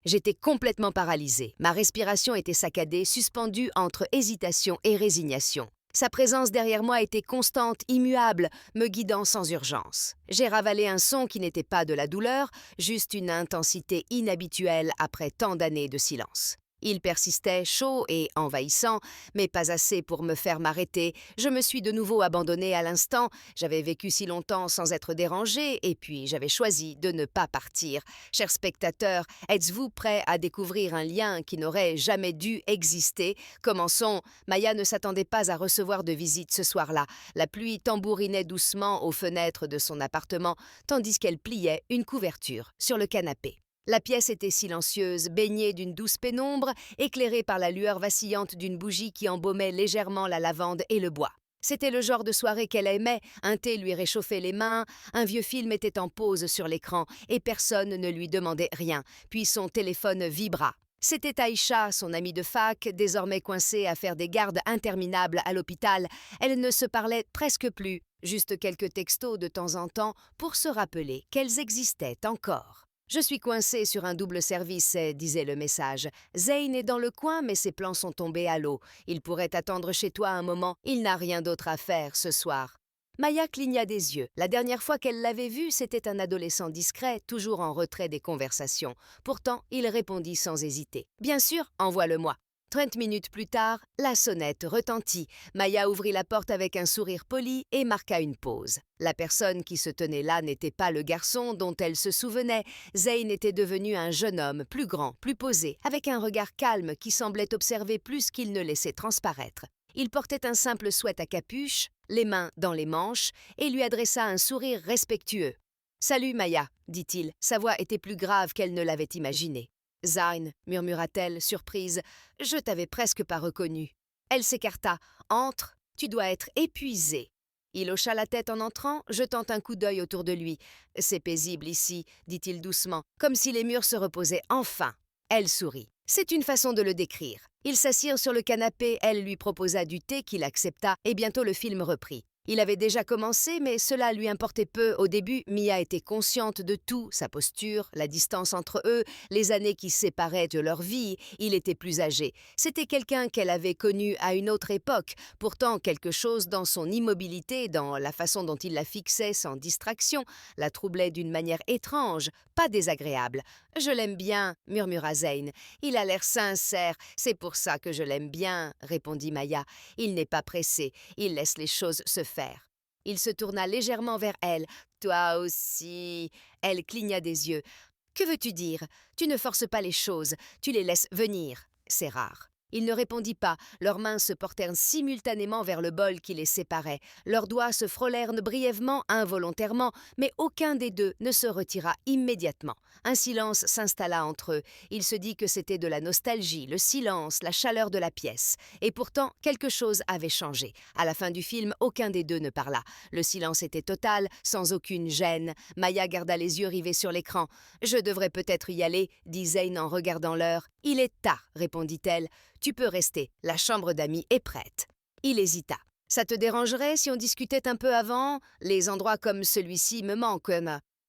J'étais complètement paralysée. Ma respiration était saccadée, suspendue entre hésitation et résignation. Sa présence derrière moi était constante, immuable, me guidant sans urgence. J'ai ravalé un son qui n'était pas de la douleur, juste une intensité inhabituelle après tant d'années de silence. Il persistait, chaud et envahissant, mais pas assez pour me faire m'arrêter. Je me suis de nouveau abandonnée à l'instant. J'avais vécu si longtemps sans être dérangée, et puis j'avais choisi de ne pas partir. Chers spectateurs, êtes-vous prêts à découvrir un lien qui n'aurait jamais dû exister? Commençons. Maya ne s'attendait pas à recevoir de visite ce soir-là. La pluie tambourinait doucement aux fenêtres de son appartement, tandis qu'elle pliait une couverture sur le canapé. La pièce était silencieuse, baignée d'une douce pénombre, éclairée par la lueur vacillante d'une bougie qui embaumait légèrement la lavande et le bois. C'était le genre de soirée qu'elle aimait, un thé lui réchauffait les mains, un vieux film était en pause sur l'écran et personne ne lui demandait rien, puis son téléphone vibra. C'était Aïcha, son amie de fac, désormais coincée à faire des gardes interminables à l'hôpital. Elle ne se parlait presque plus, juste quelques textos de temps en temps pour se rappeler qu'elles existaient encore. « Je suis coincée sur un double service », disait le message. « Zayn est dans le coin, mais ses plans sont tombés à l'eau. Il pourrait attendre chez toi un moment. Il n'a rien d'autre à faire ce soir. » Maya cligna des yeux. La dernière fois qu'elle l'avait vu, c'était un adolescent discret, toujours en retrait des conversations. Pourtant, il répondit sans hésiter. « Bien sûr, envoie-le-moi. » 30 minutes plus tard, la sonnette retentit. Maya ouvrit la porte avec un sourire poli et marqua une pause. La personne qui se tenait là n'était pas le garçon dont elle se souvenait. Zayn était devenu un jeune homme, plus grand, plus posé, avec un regard calme qui semblait observer plus qu'il ne laissait transparaître. Il portait un simple sweat à capuche, les mains dans les manches, et lui adressa un sourire respectueux. « Salut Maya », dit-il. Sa voix était plus grave qu'elle ne l'avait imaginé. « Zayn », murmura-t-elle, surprise, « je t'avais presque pas reconnu. » Elle s'écarta. « Entre, tu dois être épuisé. » Il hocha la tête en entrant, jetant un coup d'œil autour de lui. « C'est paisible ici, » dit-il doucement, comme si les murs se reposaient enfin. Elle sourit. C'est une façon de le décrire. Ils s'assirent sur le canapé, elle lui proposa du thé qu'il accepta, et bientôt le film reprit. Il avait déjà commencé, mais cela lui importait peu. Au début, Mia était consciente de tout, sa posture, la distance entre eux, les années qui séparaient de leur vie. Il était plus âgé. C'était quelqu'un qu'elle avait connu à une autre époque. Pourtant, quelque chose dans son immobilité, dans la façon dont il la fixait sans distraction, la troublait d'une manière étrange, pas désagréable. « Je l'aime bien », murmura Zayn. « Il a l'air sincère, c'est pour ça que je l'aime bien », répondit Maya. « Il n'est pas pressé, il laisse les choses se faire. » Il se tourna légèrement vers elle. « Toi aussi !» Elle cligna des yeux. « Que veux-tu dire? Tu ne forces pas les choses, tu les laisses venir. C'est rare. » Il ne répondit pas. Leurs mains se portèrent simultanément vers le bol qui les séparait. Leurs doigts se frôlèrent brièvement, involontairement, mais aucun des deux ne se retira immédiatement. Un silence s'installa entre eux. Il se dit que c'était de la nostalgie, le silence, la chaleur de la pièce. Et pourtant, quelque chose avait changé. À la fin du film, aucun des deux ne parla. Le silence était total, sans aucune gêne. Maya garda les yeux rivés sur l'écran. « Je devrais peut-être y aller, » dit Zayn en regardant l'heure. « Il est tard, » répondit-elle. « Tu peux rester, la chambre d'amis est prête. » Il hésita. « Ça te dérangerait si on discutait un peu avant? Les endroits comme celui-ci me manquent. »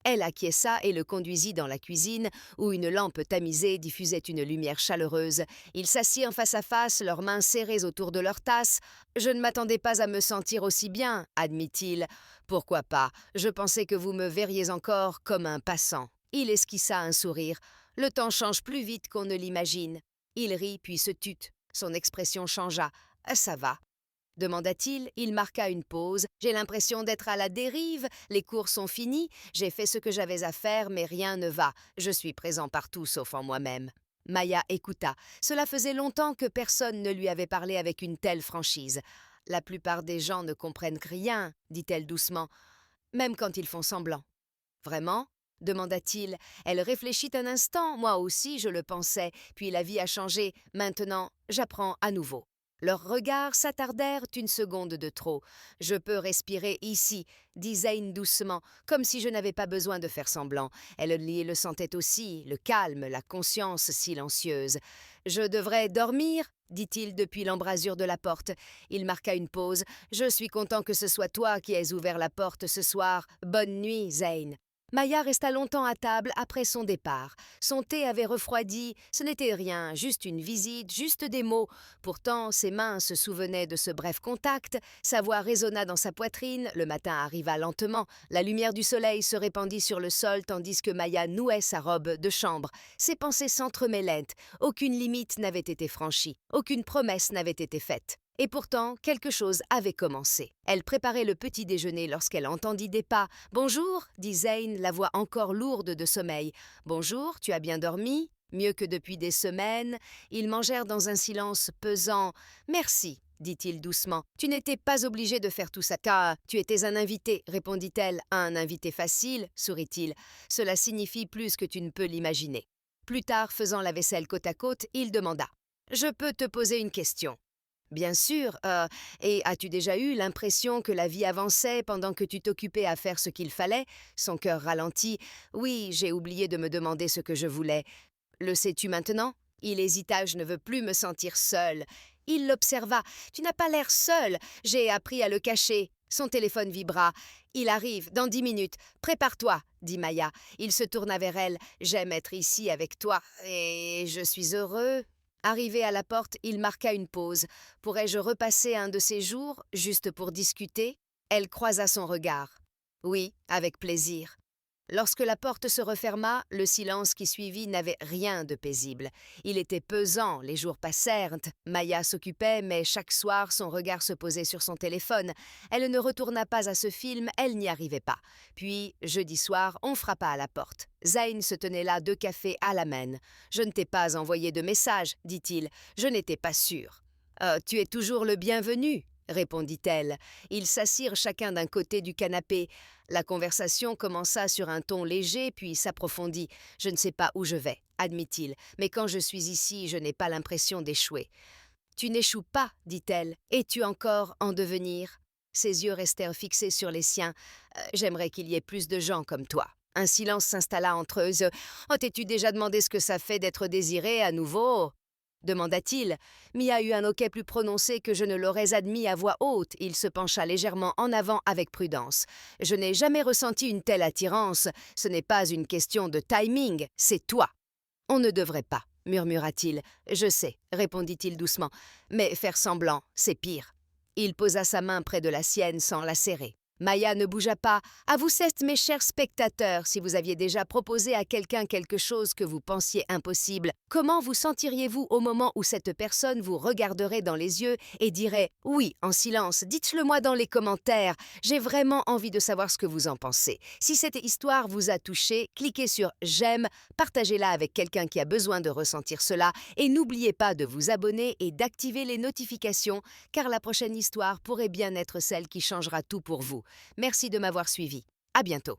Elle acquiesça et le conduisit dans la cuisine, où une lampe tamisée diffusait une lumière chaleureuse. Ils s'assirent face à face, leurs mains serrées autour de leur tasse. « Je ne m'attendais pas à me sentir aussi bien, » admit-il. « Pourquoi pas? Je pensais que vous me verriez encore comme un passant. » Il esquissa un sourire. « Le temps change plus vite qu'on ne l'imagine. » Il rit puis se tut. Son expression changea. « Ça va ?» demanda-t-il. Il marqua une pause. « J'ai l'impression d'être à la dérive. Les cours sont finis. J'ai fait ce que j'avais à faire, mais rien ne va. Je suis présent partout sauf en moi-même. » Maya écouta. Cela faisait longtemps que personne ne lui avait parlé avec une telle franchise. « La plupart des gens ne comprennent rien, » dit-elle doucement, « même quand ils font semblant. »« Vraiment ?» demanda-t-il. Elle réfléchit un instant. « Moi aussi, je le pensais. Puis la vie a changé. Maintenant, j'apprends à nouveau. » Leurs regards s'attardèrent une seconde de trop. « Je peux respirer ici, » dit Zayn doucement, comme si je n'avais pas besoin de faire semblant. Elle le sentait aussi, le calme, la conscience silencieuse. « Je devrais dormir ?» dit-il depuis l'embrasure de la porte. Il marqua une pause. « Je suis content que ce soit toi qui aies ouvert la porte ce soir. Bonne nuit, Zayn. » Maya resta longtemps à table après son départ. Son thé avait refroidi, ce n'était rien, juste une visite, juste des mots. Pourtant, ses mains se souvenaient de ce bref contact, sa voix résonna dans sa poitrine, le matin arriva lentement, la lumière du soleil se répandit sur le sol tandis que Maya nouait sa robe de chambre. Ses pensées s'entremêlaient, aucune limite n'avait été franchie, aucune promesse n'avait été faite. Et pourtant, quelque chose avait commencé. Elle préparait le petit déjeuner lorsqu'elle entendit des pas. « Bonjour » dit Zayn, la voix encore lourde de sommeil. « Bonjour, tu as bien dormi ?» Mieux que depuis des semaines. Ils mangèrent dans un silence pesant. « Merci » dit-il doucement. « Tu n'étais pas obligé de faire tout ça. Tu étais un invité, répondit-elle. « Un invité facile, sourit-il. Cela signifie plus que tu ne peux l'imaginer. » Plus tard, faisant la vaisselle côte à côte, il demanda. « Je peux te poser une question ?» Bien sûr, et as-tu déjà eu l'impression que la vie avançait pendant que tu t'occupais à faire ce qu'il fallait? Son cœur ralentit. Oui, j'ai oublié de me demander ce que je voulais. Le sais-tu maintenant? Il hésita, je ne veux plus me sentir seul. Il l'observa. Tu n'as pas l'air seul. J'ai appris à le cacher. Son téléphone vibra. Il arrive, dans 10 minutes. Prépare-toi, dit Maya. Il se tourna vers elle. J'aime être ici avec toi. Et je suis heureux. Arrivé à la porte, il marqua une pause. Pourrais-je repasser un de ces jours, juste pour discuter? Elle croisa son regard. Oui, avec plaisir. Lorsque la porte se referma, le silence qui suivit n'avait rien de paisible. Il était pesant, les jours passèrent. Maya s'occupait, mais chaque soir, son regard se posait sur son téléphone. Elle ne retourna pas à ce film, elle n'y arrivait pas. Puis, jeudi soir, on frappa à la porte. Zayn se tenait là 2 cafés à la main. « Je ne t'ai pas envoyé de message, dit-il. Je n'étais pas sûr. Tu es toujours le bienvenu, répondit-elle. Ils s'assirent chacun d'un côté du canapé. La conversation commença sur un ton léger, puis s'approfondit. « Je ne sais pas où je vais, admit-il, mais quand je suis ici, je n'ai pas l'impression d'échouer. »« Tu n'échoues pas, dit-elle. Es-tu encore en devenir ?» Ses yeux restèrent fixés sur les siens. « J'aimerais qu'il y ait plus de gens comme toi. » Un silence s'installa entre eux. « Oh, t'es-tu déjà demandé ce que ça fait d'être désiré à nouveau ?» demanda-t-il. Mia eut un hoquet plus prononcé que je ne l'aurais admis à voix haute. Il se pencha légèrement en avant avec prudence. « Je n'ai jamais ressenti une telle attirance. Ce n'est pas une question de timing, c'est toi. »« On ne devrait pas, » murmura-t-il. « Je sais, » répondit-il doucement. « Mais faire semblant, c'est pire. » Il posa sa main près de la sienne sans la serrer. Maya ne bougea pas. « À vous sept, mes chers spectateurs, si vous aviez déjà proposé à quelqu'un quelque chose que vous pensiez impossible, comment vous sentiriez-vous au moment où cette personne vous regarderait dans les yeux et dirait « Oui » en silence? Dites-le moi dans les commentaires. J'ai vraiment envie de savoir ce que vous en pensez. Si cette histoire vous a touché, cliquez sur « J'aime », partagez-la avec quelqu'un qui a besoin de ressentir cela et n'oubliez pas de vous abonner et d'activer les notifications car la prochaine histoire pourrait bien être celle qui changera tout pour vous. Merci de m'avoir suivi. À bientôt.